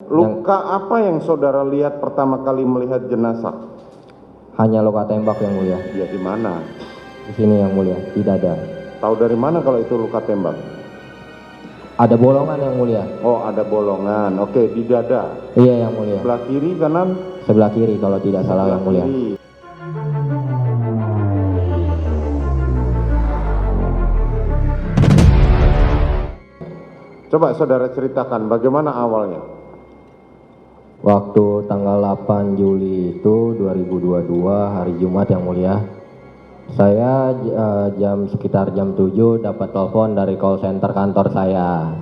Luka apa yang saudara lihat pertama kali melihat jenazah? Hanya luka tembak yang mulia. Ya di mana? Di sini yang mulia, di dada. Tahu dari mana kalau itu luka tembak? Ada bolongan yang mulia. Oh, ada bolongan. Oke, di dada. Iya yang mulia. Sebelah kiri, kanan? Sebelah kiri kalau tidak salah yang mulia. Kiri. Coba saudara ceritakan bagaimana awalnya. Waktu tanggal 8 Juli itu 2022 hari Jumat yang mulia. Saya sekitar jam 7 dapat telepon dari call center kantor saya.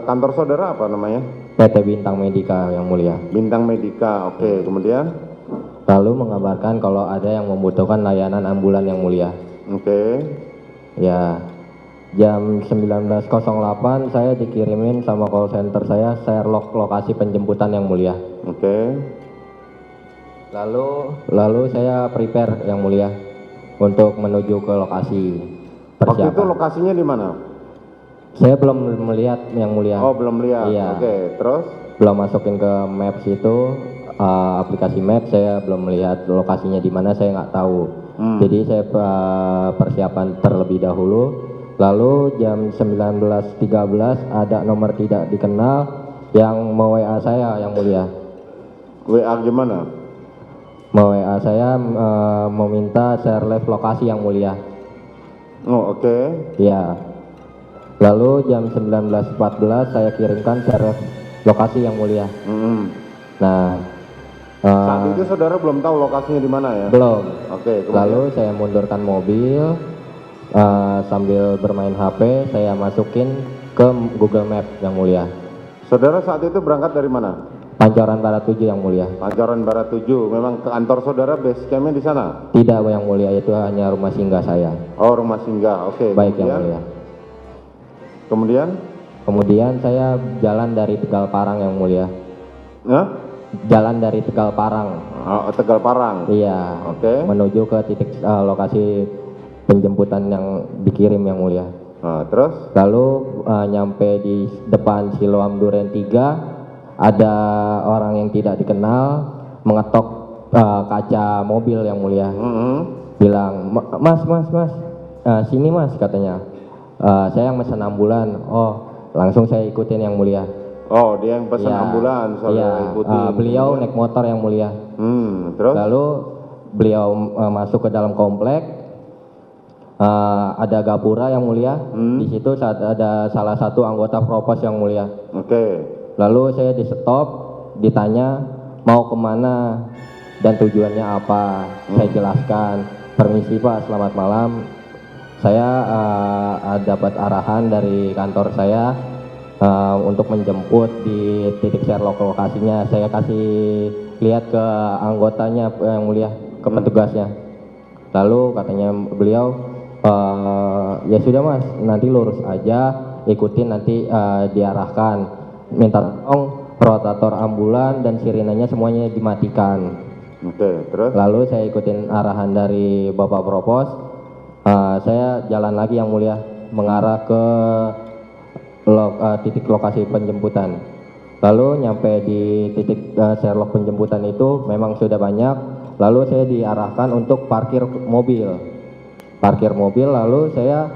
Kantor saudara apa namanya? PT Bintang Medika yang mulia. Bintang Medika. Oke, kemudian? Lalu mengabarkan kalau ada yang membutuhkan layanan ambulan yang mulia. Oke. Ya, jam 19.08 saya dikirimin sama call center saya Sherlock lokasi penjemputan yang mulia. Oke. Lalu saya prepare yang mulia untuk menuju ke lokasi. Waktu itu lokasinya di mana? Saya belum melihat yang mulia. Oh, belum lihat. Iya. Oke, terus? Belum masukin ke maps itu, aplikasi maps saya belum melihat lokasinya di mana, saya nggak tahu. Jadi saya persiapan terlebih dahulu. Lalu jam 19.13 ada nomor tidak dikenal yang mau WA saya yang mulia. WA gimana? Mau WA saya meminta share live lokasi yang mulia. Oh, oke. Ya. Lalu jam 19.14 saya kirimkan share live lokasi yang mulia. Nah, saat itu saudara belum tahu lokasinya di mana ya? belum. Oke. Kemudian? Lalu saya mundurkan mobil sambil bermain HP, saya masukin ke Google Map yang mulia. Saudara saat itu berangkat dari mana? Pancoran Barat 7 yang mulia. Pancoran Barat 7. Memang ke kantor saudara base campnya di sana? Tidak yang mulia, itu hanya rumah singgah saya. Oh, rumah singgah. Oke. Baik Kemudian? yang mulia. Kemudian? Saya jalan dari Tegal Parang yang mulia. Hah? Jalan dari Tegal Parang. Oh, Tegal Parang. Iya. Oke. Menuju ke titik lokasi penjemputan yang dikirim yang mulia. Nah, terus? Lalu nyampe di depan Siloam Duren 3, ada orang yang tidak dikenal mengetok kaca mobil yang mulia. Bilang, mas, sini mas katanya. Saya yang pesan ambulan. Oh, langsung saya ikutin yang mulia. Oh, dia yang pesan Ya, ambulan, saudara ikutin. beliau naik motor yang mulia. Terus? Lalu beliau masuk ke dalam komplek. Ada gapura yang mulia. Di situ ada salah satu anggota propos yang mulia. Oke. Lalu saya di stop, ditanya mau kemana dan tujuannya apa. Saya jelaskan, permisi Pak, selamat malam. Saya dapat arahan dari kantor saya untuk menjemput di titik Sherlock lokasinya. Saya kasih lihat ke anggotanya yang mulia, ke petugasnya. Lalu katanya beliau, ya sudah mas, nanti lurus aja, ikutin nanti diarahkan. Minta tolong rotator ambulan dan sirenanya semuanya dimatikan. Oke, terus? Lalu saya ikutin arahan dari Bapak Propos. Saya jalan lagi yang mulia mengarah ke titik lokasi penjemputan. Lalu nyampe di titik Sherlock penjemputan itu memang sudah banyak. Lalu saya diarahkan untuk parkir mobil. Lalu saya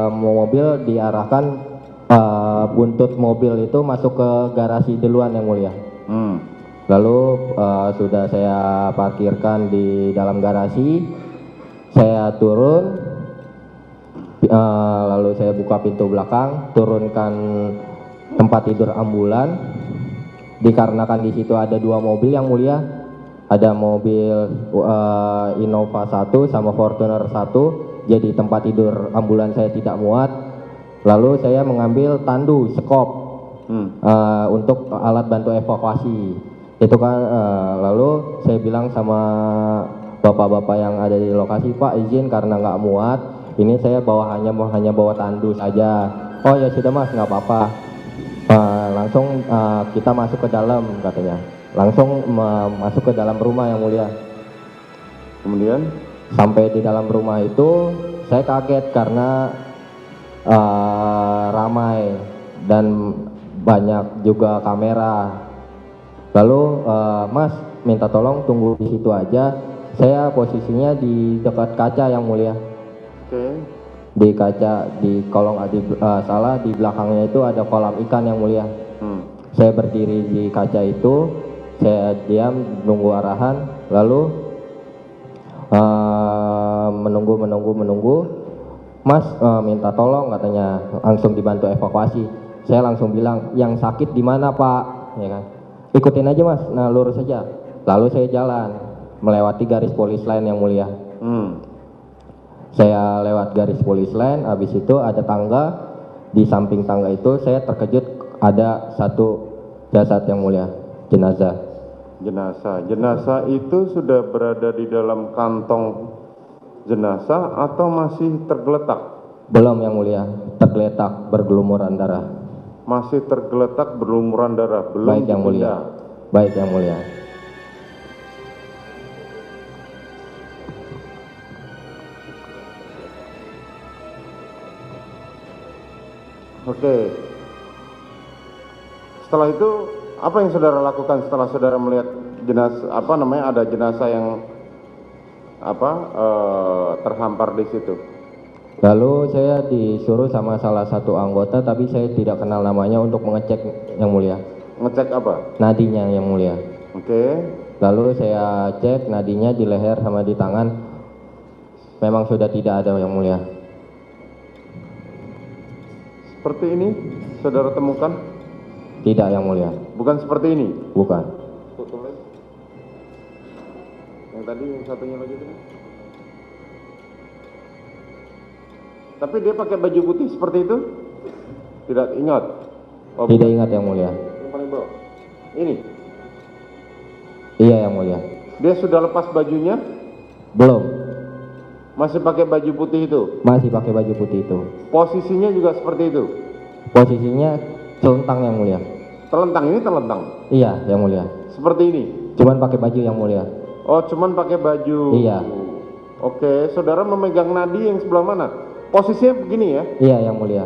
mobil diarahkan, buntut mobil itu masuk ke garasi duluan yang mulia. Lalu sudah saya parkirkan di dalam garasi, saya turun, lalu saya buka pintu belakang, turunkan tempat tidur ambulan. Dikarenakan di situ ada dua mobil yang mulia, ada mobil Innova 1 sama Fortuner 1, jadi tempat tidur ambulan saya tidak muat. Lalu saya mengambil tandu sekop untuk alat bantu evakuasi. Itu kan lalu saya bilang sama bapak-bapak yang ada di lokasi, Pak izin karena nggak muat, ini saya hanya bawa tandu saja. Oh ya sudah mas, nggak apa-apa. Langsung kita masuk ke dalam katanya. Langsung masuk ke dalam rumah yang mulia. Kemudian? Sampai di dalam rumah itu saya kaget karena ramai dan banyak juga kamera. Lalu Mas minta tolong tunggu di situ aja. Saya posisinya di dekat kaca yang mulia. Oke. Di kaca, di kolong di belakangnya itu ada kolam ikan yang mulia. Saya berdiri di kaca itu, saya diam menunggu arahan, lalu menunggu. Mas minta tolong katanya, langsung dibantu evakuasi. Saya langsung bilang, yang sakit di mana Pak? Ya kan? Ikutin aja Mas, nah lurus saja. Lalu saya jalan melewati garis polis lain yang mulia. Saya lewat garis polis lain, habis itu ada tangga. Di samping tangga itu saya terkejut ada satu jasad yang mulia, jenazah. Jenazah itu sudah berada di dalam kantong jenazah atau masih tergeletak? Belum yang mulia, tergeletak bergelumuran darah. Masih tergeletak berlumuran darah, belum. Baik yang mulia. Baik yang mulia. Oke. Setelah itu apa yang saudara lakukan setelah saudara melihat jenazah ada jenazah yang terhampar di situ? Lalu saya disuruh sama salah satu anggota, tapi saya tidak kenal namanya, untuk mengecek yang mulia. Ngecek apa? Nadinya yang mulia. Oke. Lalu saya cek nadinya di leher sama di tangan, memang sudah tidak ada yang mulia. Seperti ini saudara temukan? Tidak yang mulia. Bukan seperti ini? Bukan. Yang tadi yang satunya lagi tadi? Tapi dia pakai baju putih seperti itu? Tidak ingat? Tidak ingat yang mulia. Yang paling bawah? Ini? Iya yang mulia. Dia sudah lepas bajunya? Belum. Masih pakai baju putih itu? Masih pakai baju putih itu. Posisinya juga seperti itu? Posisinya telentang yang mulia. Telentang, ini telentang? Iya yang mulia. Seperti ini? Cuman pakai baju yang mulia. Oh, cuman pakai baju? Iya. Oke, saudara memegang nadi yang sebelah mana? Posisinya begini ya? Iya yang mulia.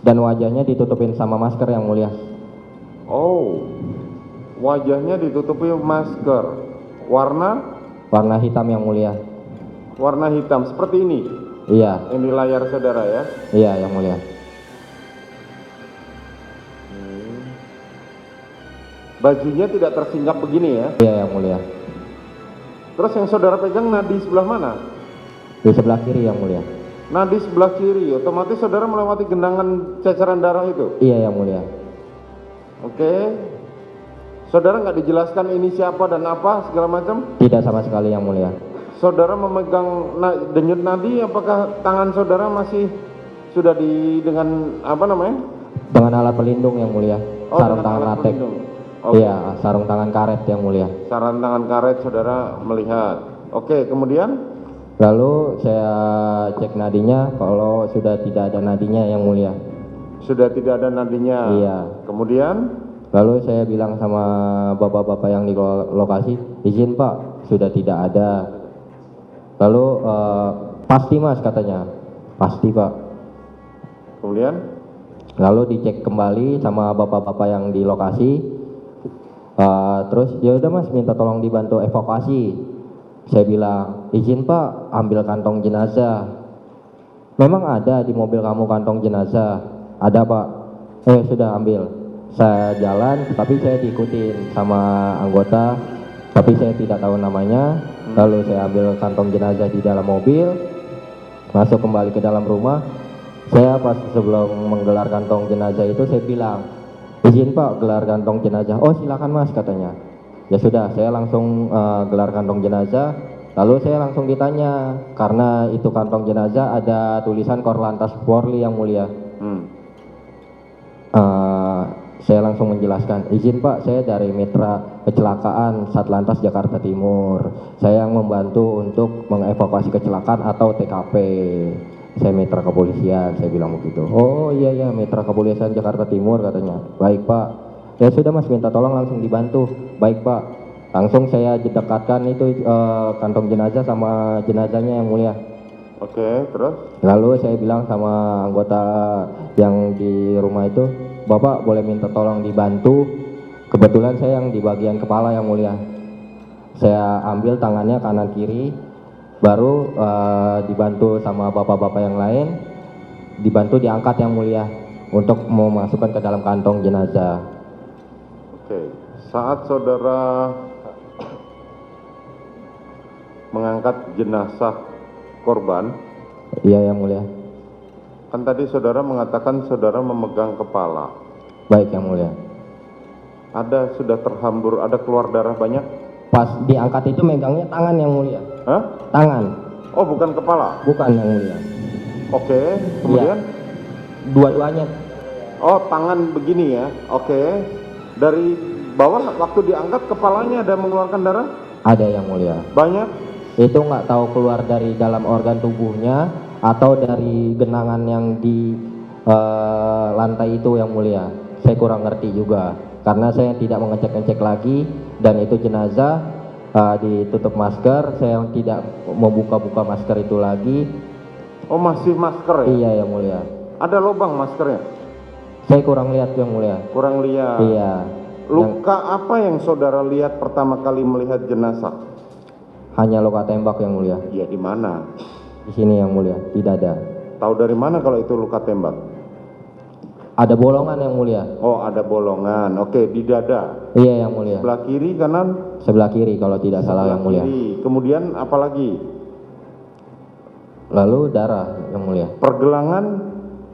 Dan wajahnya ditutupin sama masker yang mulia. Oh, wajahnya ditutupi masker. Warna? Warna hitam yang mulia. Warna hitam, seperti ini? Iya. Yang di layar saudara ya? Iya yang mulia. Bajunya tidak tersinggap begini ya? Iya yang mulia. Terus yang saudara pegang nadi sebelah mana? Di sebelah kiri yang mulia. Nadi sebelah kiri, otomatis saudara melewati genangan ceceran darah itu? Iya yang mulia. Oke. Saudara nggak dijelaskan ini siapa dan apa segala macam? Tidak sama sekali yang mulia. Saudara memegang denyut nadi, apakah tangan saudara masih sudah dengan apa namanya? Dengan alat pelindung yang mulia. Oh, Sarung tangan latex. Okay. Iya, sarung tangan karet yang mulia. Sarung tangan karet saudara melihat. Oke, kemudian? Lalu saya cek nadinya, kalau sudah tidak ada nadinya yang mulia. Sudah tidak ada nadinya? Iya. Kemudian? Lalu saya bilang sama bapak-bapak yang di lokasi, izin Pak, sudah tidak ada. Lalu pasti Mas katanya, pasti Pak. Kemudian? Lalu dicek kembali sama bapak-bapak yang di lokasi. Terus ya udah Mas, minta tolong dibantu evakuasi. Saya bilang, izin Pak, ambil kantong jenazah. Memang ada di mobil kamu kantong jenazah? Ada Pak. Sudah ambil. Saya jalan, tapi saya diikutin sama anggota, tapi saya tidak tahu namanya. Lalu saya ambil kantong jenazah di dalam mobil, masuk kembali ke dalam rumah. Saya pas sebelum menggelar kantong jenazah itu saya bilang, izin Pak, gelar kantong jenazah. Oh silakan Mas katanya. Ya sudah, saya langsung gelar kantong jenazah. Lalu saya langsung ditanya, karena itu kantong jenazah ada tulisan Korlantas Polri yang mulia. Saya langsung menjelaskan, izin Pak, saya dari Mitra Kecelakaan Satlantas Jakarta Timur. Saya yang membantu untuk mengevakuasi kecelakaan atau TKP. Saya mitra kepolisian, saya bilang begitu. Oh iya mitra kepolisian Jakarta Timur katanya. Baik Pak. Ya sudah Mas, minta tolong langsung dibantu. Baik Pak. Langsung saya dekatkan itu kantong jenazah sama jenazahnya yang mulia. Oke, terus? Lalu saya bilang sama anggota yang di rumah itu, Bapak boleh minta tolong dibantu. Kebetulan saya yang di bagian kepala yang mulia. Saya ambil tangannya kanan kiri, baru dibantu sama bapak-bapak yang lain, dibantu diangkat yang mulia untuk mau masukkan ke dalam kantong jenazah. Oke, saat saudara mengangkat jenazah korban, Iya yang mulia. kan tadi saudara mengatakan saudara memegang kepala. Baik yang mulia. Ada sudah terhambur, ada keluar darah banyak? Pas diangkat itu megangnya tangan yang mulia. Hah? Tangan, Oh, bukan kepala. bukan yang mulia. Oke, kemudian? Dua-duanya. Oh, tangan begini ya. Oke. Dari bawah waktu diangkat kepalanya ada mengeluarkan darah? Ada yang mulia. Banyak? Itu nggak tahu keluar dari dalam organ tubuhnya atau dari genangan yang di lantai itu yang mulia. Saya kurang ngerti juga karena saya tidak mengecek-ngecek lagi dan itu jenazah ditutup masker. Saya tidak membuka-buka masker itu lagi. Oh, masih masker ya? Iya yang mulia. Ada lubang maskernya? Saya kurang lihat yang mulia. Kurang lihat. Iya. Luka apa yang saudara lihat pertama kali melihat jenazah? Hanya luka tembak yang mulia. Ya, di mana? Di sini yang mulia, di dada. Tahu dari mana kalau itu luka tembak? Ada bolongan yang mulia. Oh, ada bolongan. Oke, di dada. Iya yang mulia. Sebelah kiri, kanan? Sebelah kiri kalau tidak salah yang mulia. Kiri. Kemudian apa lagi? Lalu darah yang mulia. Pergelangan?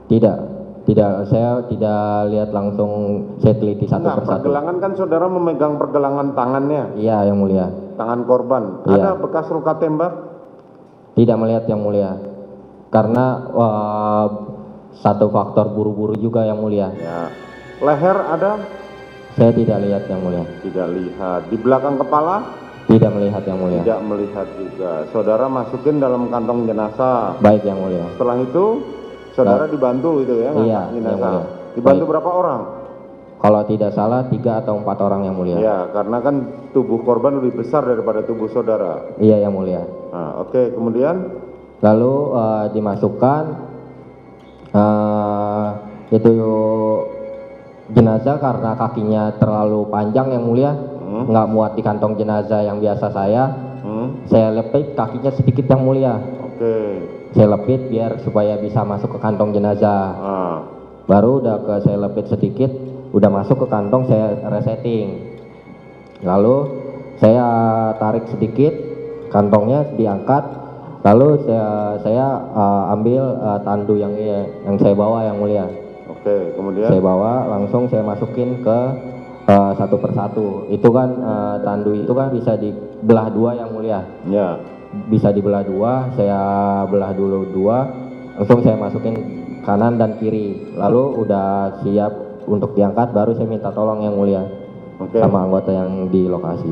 Tidak, saya tidak lihat langsung, saya teliti satu Enggak, persatu. pergelangan kan saudara memegang pergelangan tangannya, Iya yang mulia. tangan korban. Iya. Ada bekas luka tembak? Tidak melihat yang mulia. Karena satu faktor buru-buru juga yang mulia. Ya. Leher ada? Saya tidak lihat yang mulia. Tidak lihat. Di belakang kepala? Tidak melihat yang mulia. Tidak melihat juga. Saudara masukin dalam kantong jenazah. Baik yang mulia. Setelah itu saudara dibantu itu ya, Iya, ngangkat yang jenazah. mulia. Dibantu Baik. berapa orang? Kalau tidak salah 3 atau 4 orang yang mulia. Ya, karena kan tubuh korban lebih besar daripada tubuh saudara. Iya yang mulia. Nah, oke, kemudian Lalu dimasukkan itu jenazah karena kakinya terlalu panjang yang mulia, nggak muat di kantong jenazah yang biasa saya. Saya lepit kakinya sedikit yang mulia. oke. Saya lepit biar supaya bisa masuk ke kantong jenazah. Ah, Baru udah saya lepit sedikit, udah masuk ke kantong, saya resetting. Lalu saya tarik sedikit, kantongnya diangkat. Lalu saya ambil tandu yang saya bawa yang mulia. oke, kemudian Saya bawa langsung saya masukin ke satu persatu. Itu kan tandu itu kan bisa dibelah dua yang mulia. ya. Bisa dibelah dua, saya belah dulu dua, langsung saya masukin kanan dan kiri. Lalu udah siap untuk diangkat, baru saya minta tolong yang mulia Oke. sama anggota yang di lokasi.